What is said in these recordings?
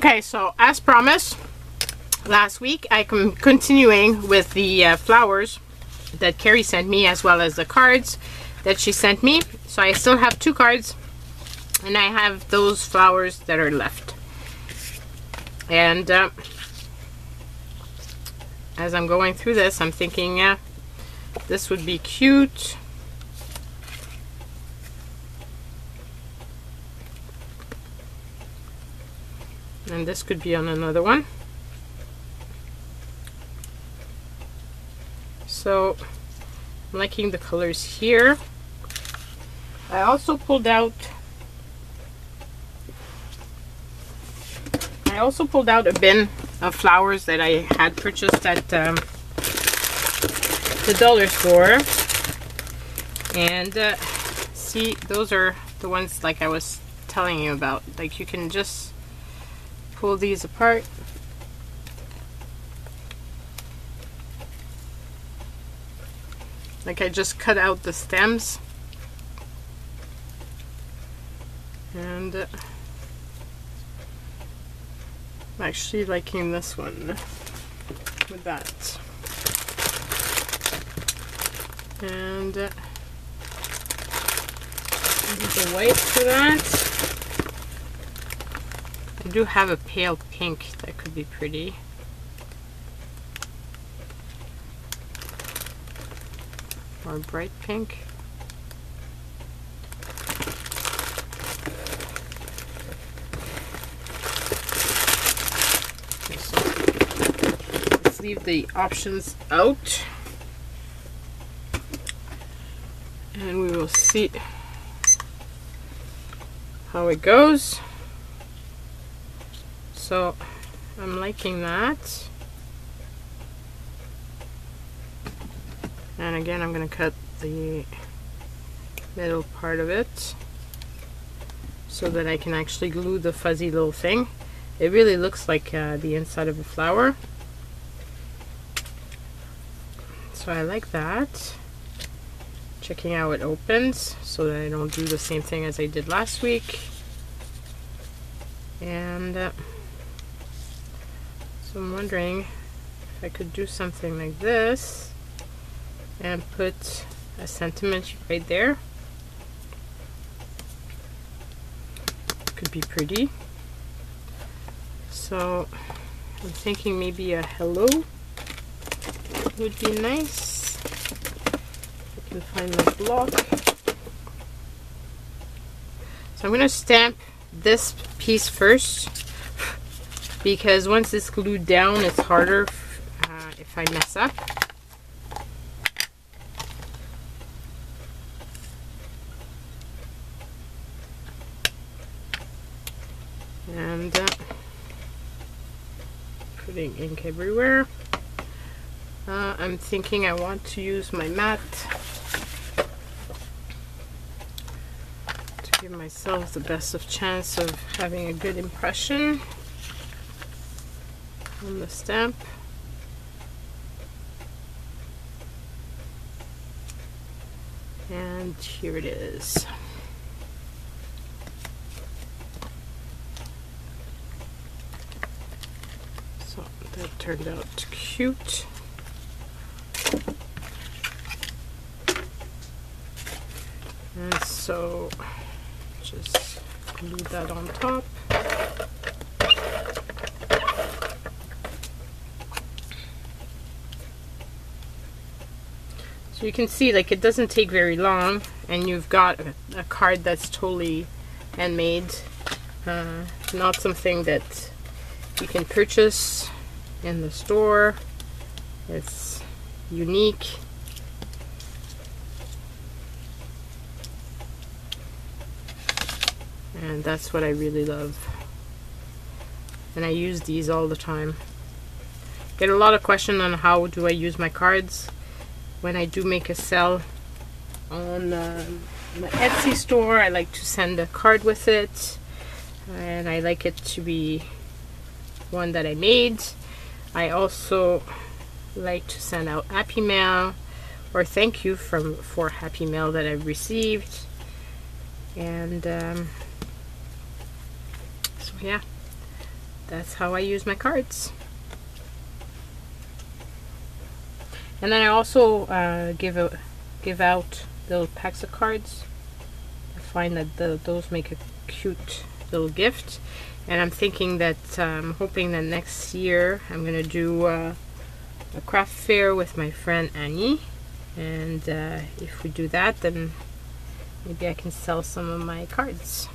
Okay, so as promised last week, I'm continuing with the flowers that Cari sent me, as well as the cards that she sent me. So I still have 2 cards, and I have those flowers that are left. And as I'm going through this, I'm thinking, yeah, this would be cute. And this could be on another one. So I'm liking the colors here. I also pulled out a bin of flowers that I had purchased at the dollar store. And see, those are the ones like I was telling you about. Like, you can just pull these apart. Like, I just cut out the stems. And I'm actually liking this one with that. And the white for that. I do have a pale pink that could be pretty. Or bright pink. Okay, so let's leave the options out. And we will see how it goes. So I'm liking that. And again, I'm going to cut the middle part of it so that I can actually glue the fuzzy little thing. It really looks like the inside of a flower. So I like that. Checking how it opens so that I don't do the same thing as I did last week. And so I'm wondering if I could do something like this and put a sentiment right there. Could be pretty. So I'm thinking maybe a hello would be nice. I can find my block. So I'm going to stamp this piece first, because once it's glued down, it's harder if I mess up. And putting ink everywhere. I'm thinking I want to use my mat to give myself the best of chance of having a good impression on the stamp. And here it is. So that turned out cute. And so just glue that on top. So you can see, like, it doesn't take very long, and you've got a card that's totally handmade. Not something that you can purchase in the store. It's unique. And that's what I really love. And I use these all the time. Get a lot of questions on how do I use my cards. When I do make a sell on my Etsy store, I like to send a card with it. And I like it to be one that I made. I also like to send out Happy Mail or thank you for Happy Mail that I've received. And so yeah, that's how I use my cards. And then I also give out little packs of cards. I find that those make a cute little gift. And I'm thinking that, I'm hoping that next year I'm going to do a craft fair with my friend Annie. And if we do that, then maybe I can sell some of my cards.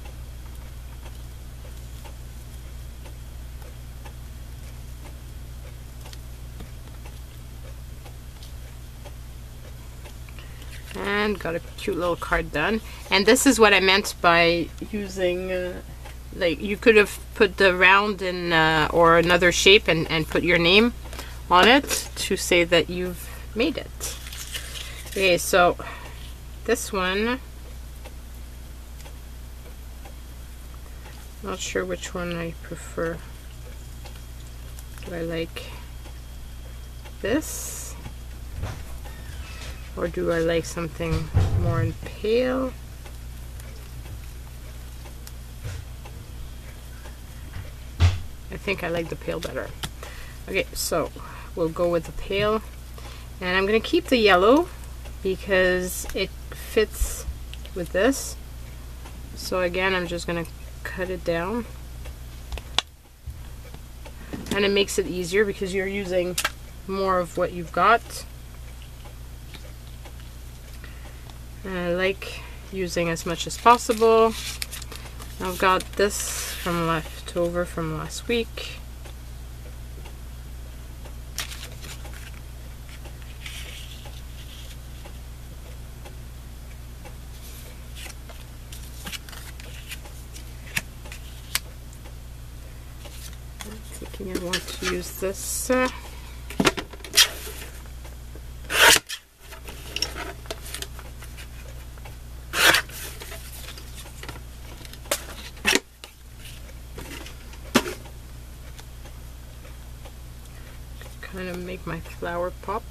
And got a cute little card done. And this is what I meant by using, like, you could have put the round in or another shape and put your name on it to say that you've made it. Okay, so this one, not sure which one I prefer. Do I like this? Or do I like something more in pale? I think I like the pale better. Okay, so we'll go with the pale. And I'm going to keep the yellow because it fits with this. So again, I'm just going to cut it down. And it makes it easier because you're using more of what you've got. And I like using as much as possible. I've got this from leftover from last week. I'm thinking I want to use this. Kind of make my flower pop.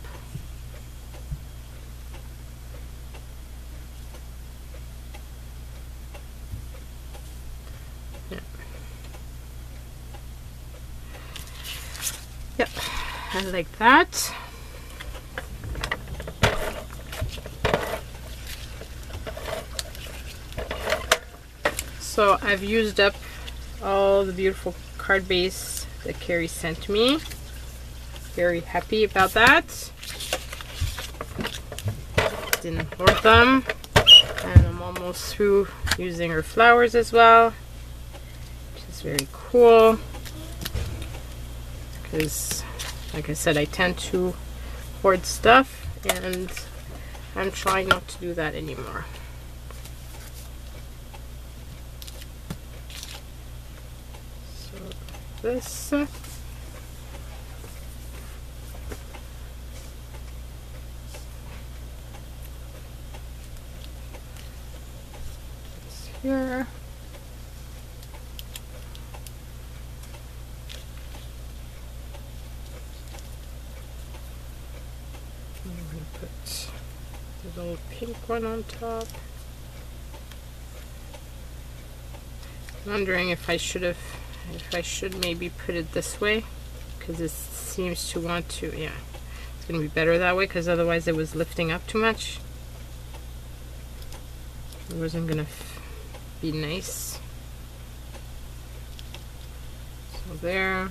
Yeah. Yep, I like that. So I've used up all the beautiful card base that Cari sent me. Very happy about that. Didn't hoard them. And I'm almost through using her flowers as well, which is very cool. Because, like I said, I tend to hoard stuff, and I'm trying not to do that anymore. So this. Here. I'm going to put the little pink one on top. I'm wondering if I should maybe put it this way, because it seems to want to, yeah, it's going to be better that way, because otherwise it was lifting up too much. It wasn't going to be nice. So there.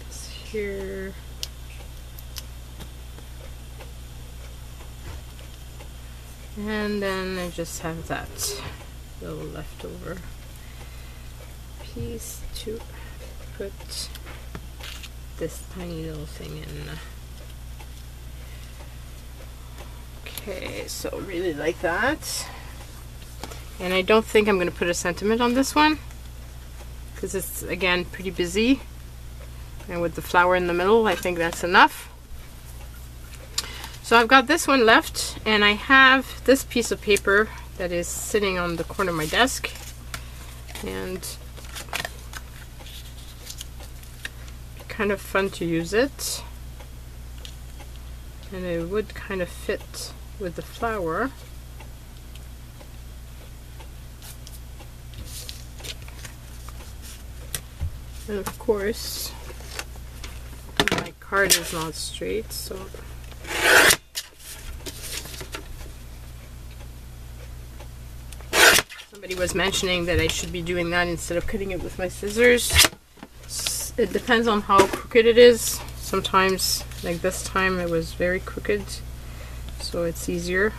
This here. And then I just have that little leftover piece to put this tiny little thing in. Okay, so really like that. And I don't think I'm going to put a sentiment on this one, because it's, again, pretty busy. And with the flower in the middle, I think that's enough. So I've got this one left, and I have this piece of paper that is sitting on the corner of my desk. And kind of fun to use it. And it would kind of fit with the flower. And of course, my card is not straight, so somebody was mentioning that I should be doing that instead of cutting it with my scissors. It depends on how crooked it is. Sometimes, like this time, it was very crooked, so it's easier.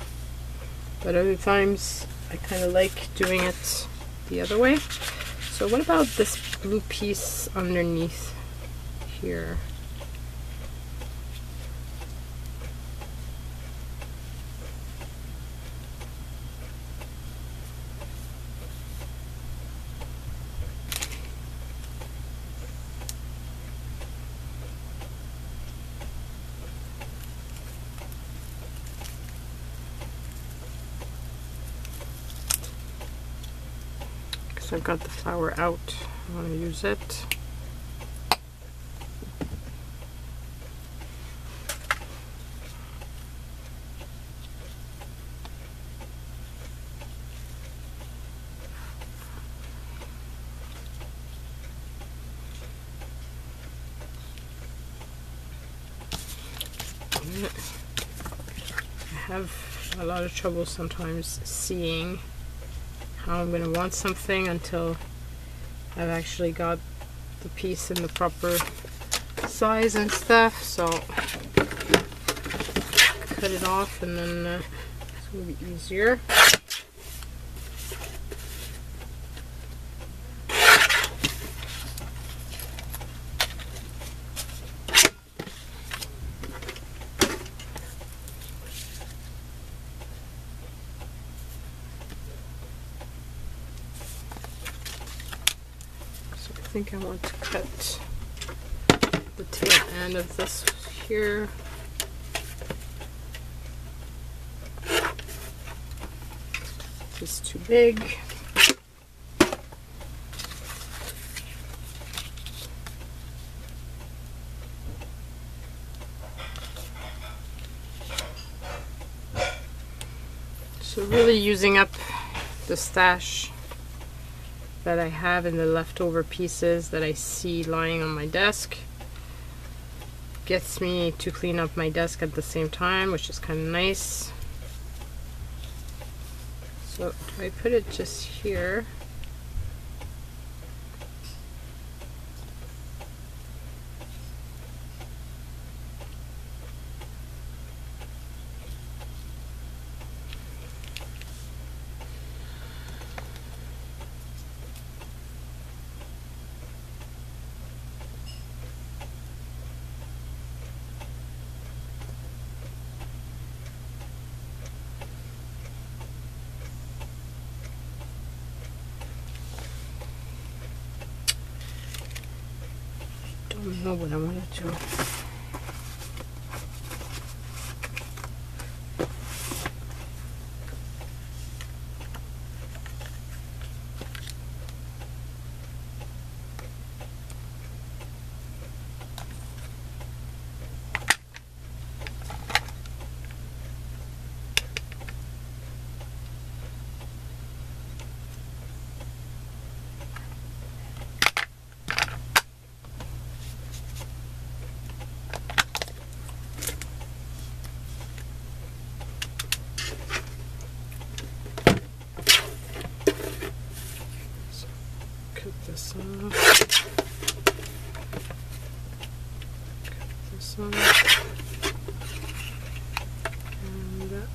But other times, I kind of like doing it the other way. So what about this blue piece underneath here? I've got the flower out. I want to use it. I have a lot of trouble sometimes seeing how I'm going to want something until I've actually got the piece in the proper size and stuff. So cut it off, and then it's going to be easier. I think I want to cut the tail end of this here. It's too big. So really using up the stash that I have in the leftover pieces that I see lying on my desk. Gets me to clean up my desk at the same time, which is kind of nice. So do I put it just here? Don't know what I want to do. This off. Cut this off. And that.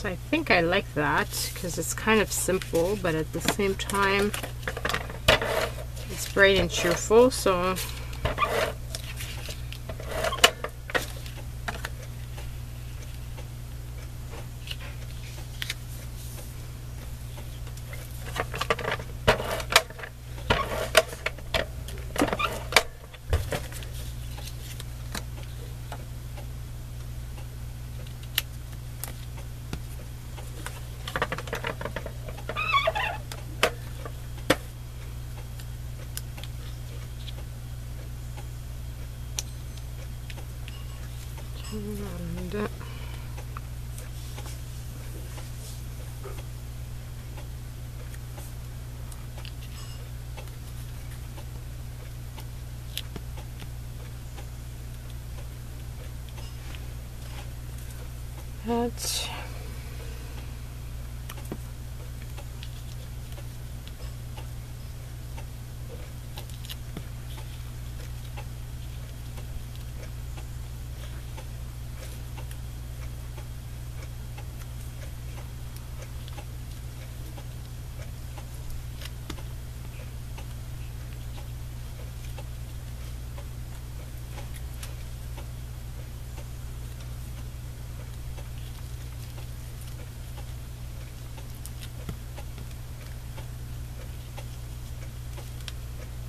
So I think I like that because it's kind of simple, but at the same time it's bright and cheerful. So and that.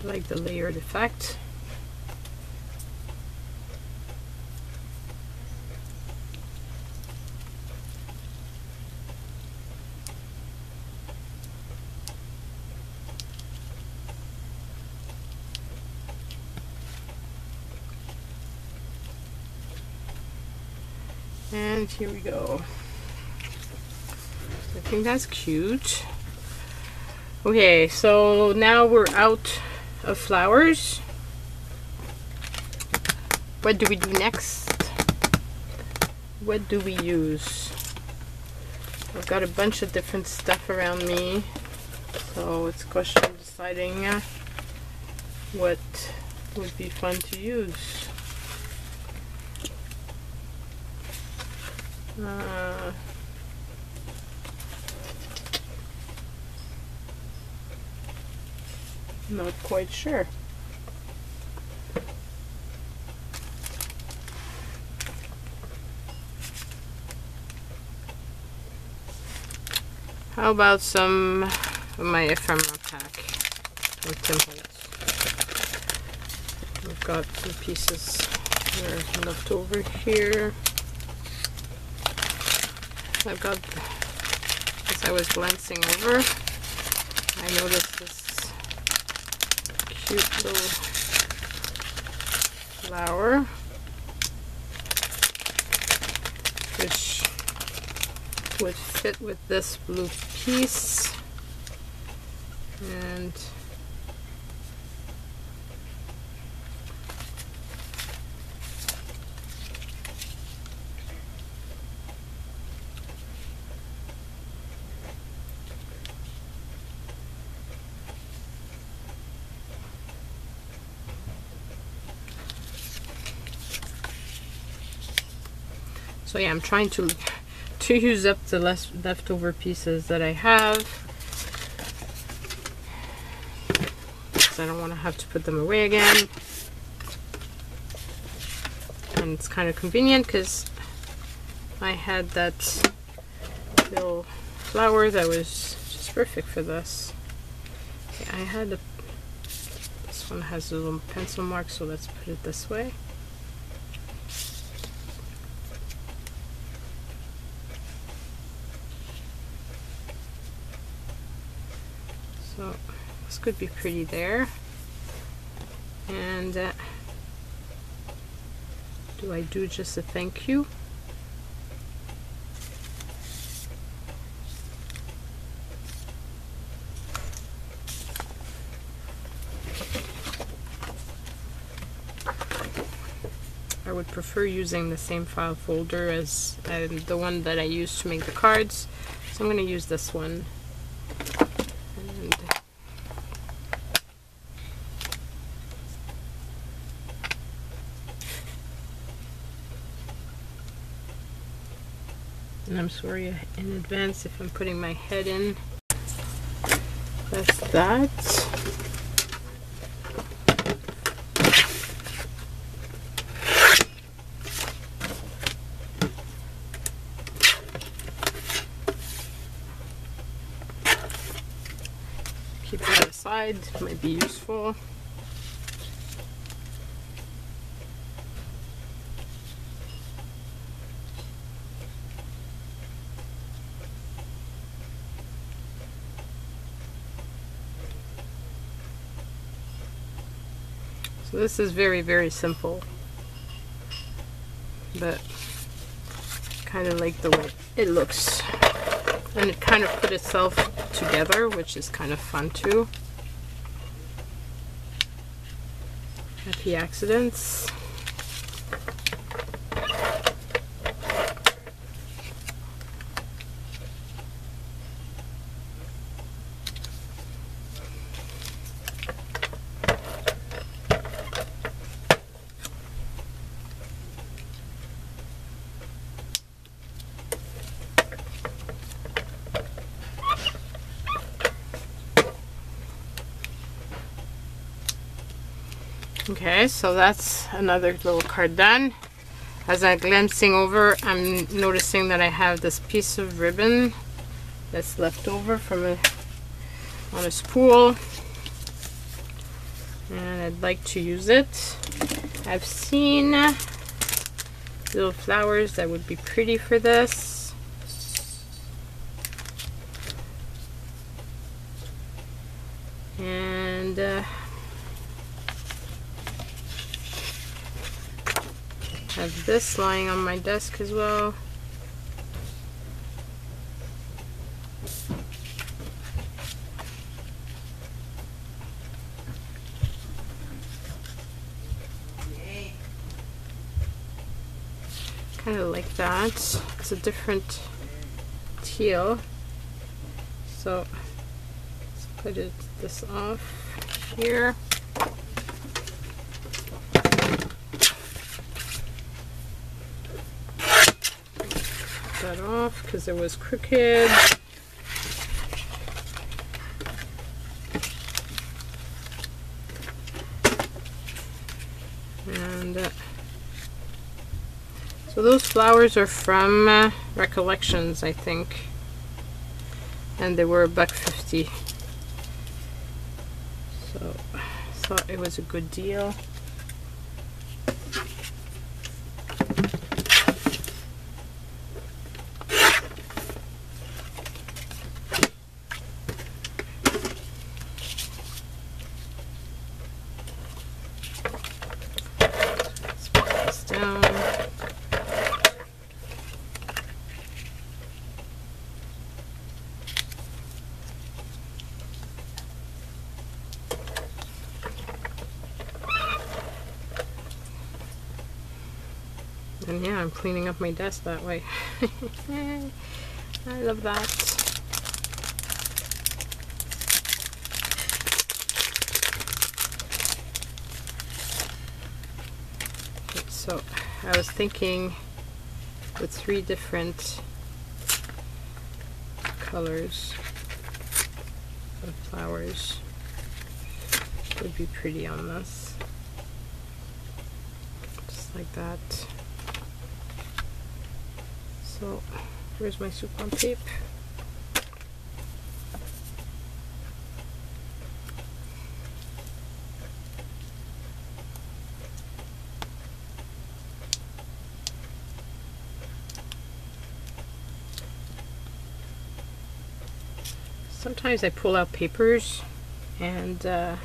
I like the layered effect. And here we go. I think that's cute. Okay, so now we're out of flowers. What do we do next? What do we use? I've got a bunch of different stuff around me, so it's a question of deciding what would be fun to use. Not quite sure. How about some of my ephemera pack with Tim Holtz? We've got some pieces that are left over here. I've got, as I was glancing over, I noticed this cute little flower, which would fit with this blue piece, and so yeah, I'm trying to use up the leftover pieces that I have, because I don't want to have to put them away again. And it's kind of convenient because I had that little flower that was just perfect for this. Okay, I had this one has a little pencil mark, so let's put it this way. So this could be pretty there. And do I do just a thank you? I would prefer using the same file folder as the one that I used to make the cards, so I'm going to use this one. And I'm sorry in advance if I'm putting my head in. That's that. Keep that aside, might be useful. So this is very, very simple, but kind of like the way it looks. And it kind of put itself together, which is kind of fun too. Happy accidents. Okay, so that's another little card done. As I'm glancing over, I'm noticing that I have this piece of ribbon that's left over from on a spool, and I'd like to use it. I've seen little flowers that would be pretty for this. And have this lying on my desk as well. Kind of like that. It's a different teal. So let's put this off here. That off because it was crooked. And so those flowers are from Recollections, I think, and they were $1.50. So I thought it was a good deal. And yeah, I'm cleaning up my desk that way. I love that. So I was thinking with 3 different colors of flowers would be pretty on this. Just like that. So, where's my coupon tape? Sometimes I pull out papers and I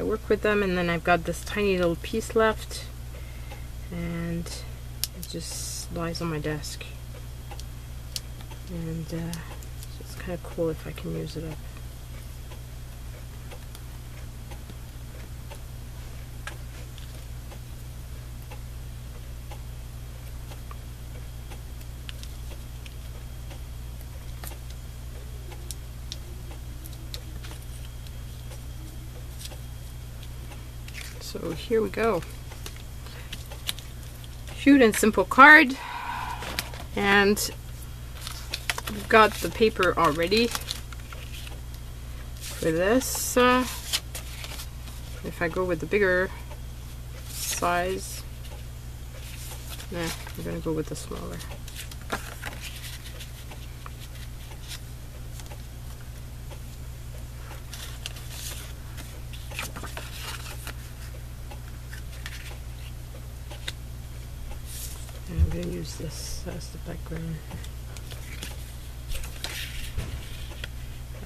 work with them, and then I've got this tiny little piece left and it just lies on my desk. And it's kind of cool if I can use it up. So here we go. Cute and simple card. And I've got the paper already for this. If I go with the bigger size, nah, I'm gonna go with the smaller. And I'm gonna use this as the background.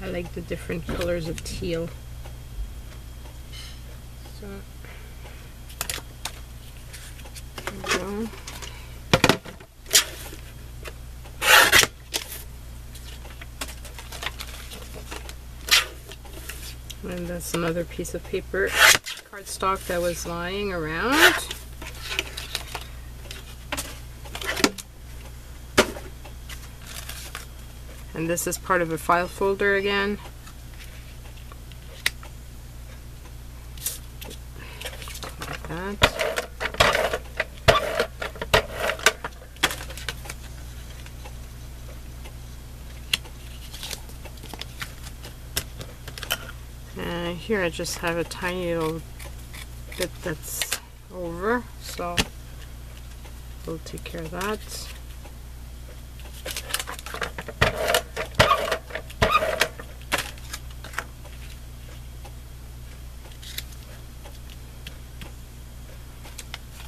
I like the different colors of teal. So there we go. And that's another piece of paper, cardstock that was lying around. And this is part of a file folder again. Like that. And here I just have a tiny little bit that's over, so we'll take care of that.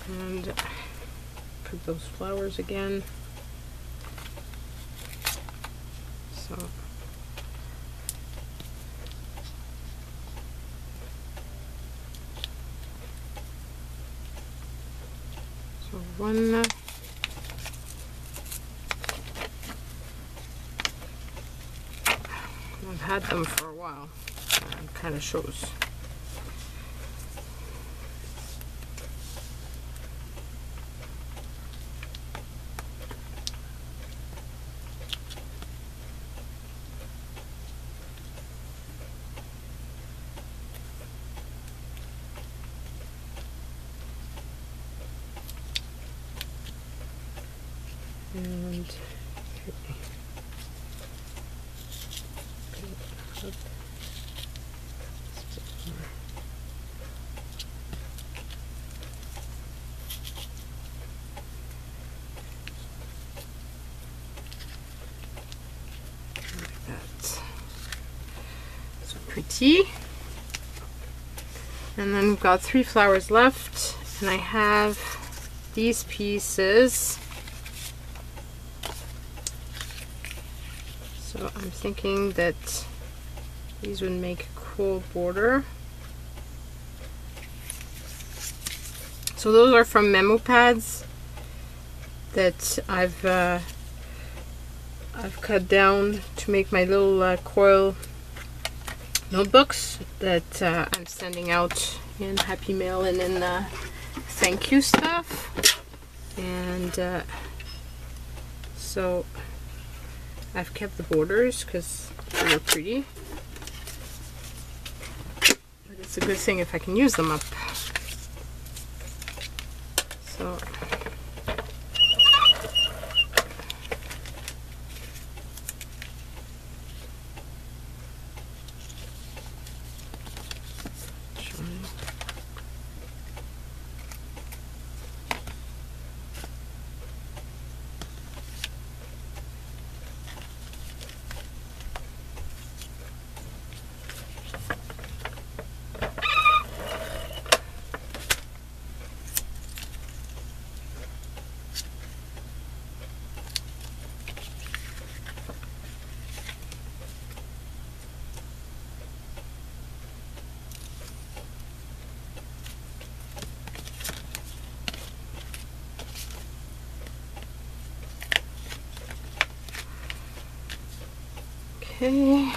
And put those flowers again. So one I've had them for a while. It kind of shows. And like that. So pretty. And then we've got 3 flowers left, and I have these pieces. So I'm thinking that these would make a cool border. So those are from memo pads that I've cut down to make my little coil notebooks that I'm sending out in Happy Mail and in thank you stuff. And so I've kept the borders because they were pretty, but it's a good thing if I can use them up. So okay,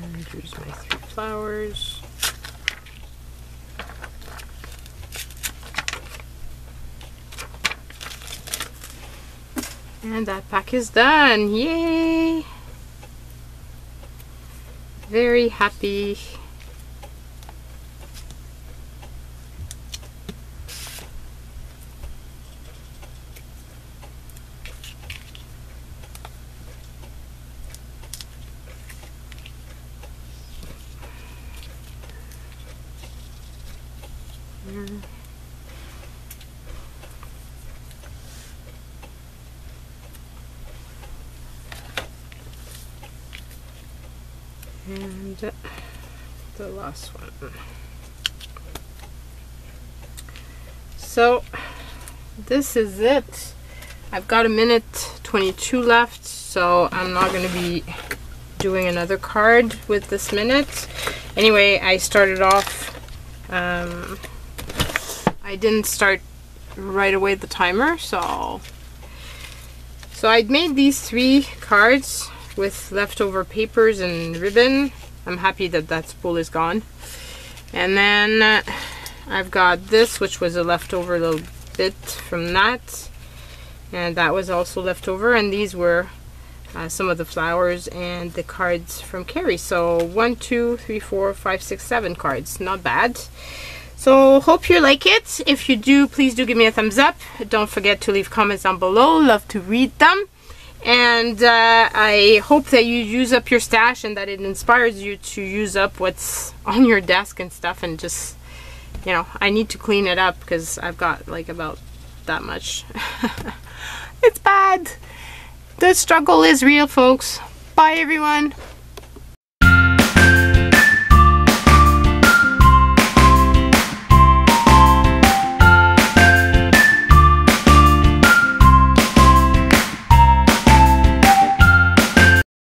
and here's my 3 flowers. And that pack is done. Yay! Very happy. And the last one. So this is it. I've got a minute 22 left, so I'm not going to be doing another card with this minute. Anyway, I started off, I didn't start right away the timer, so I'd made these 3 cards with leftover papers and ribbon. I'm happy that that spool is gone. And then I've got this, which was a leftover little bit from that, and that was also leftover, and these were some of the flowers and the cards from Cari. So 1, 2, 3, 4, 5, 6, 7 cards. Not bad. So hope you like it. If you do, please do give me a thumbs up. Don't forget to leave comments down below. Love to read them. And I hope that you use up your stash and that it inspires you to use up what's on your desk and stuff. And just, you know, I need to clean it up because I've got like about that much. It's bad. The struggle is real, folks. Bye, everyone.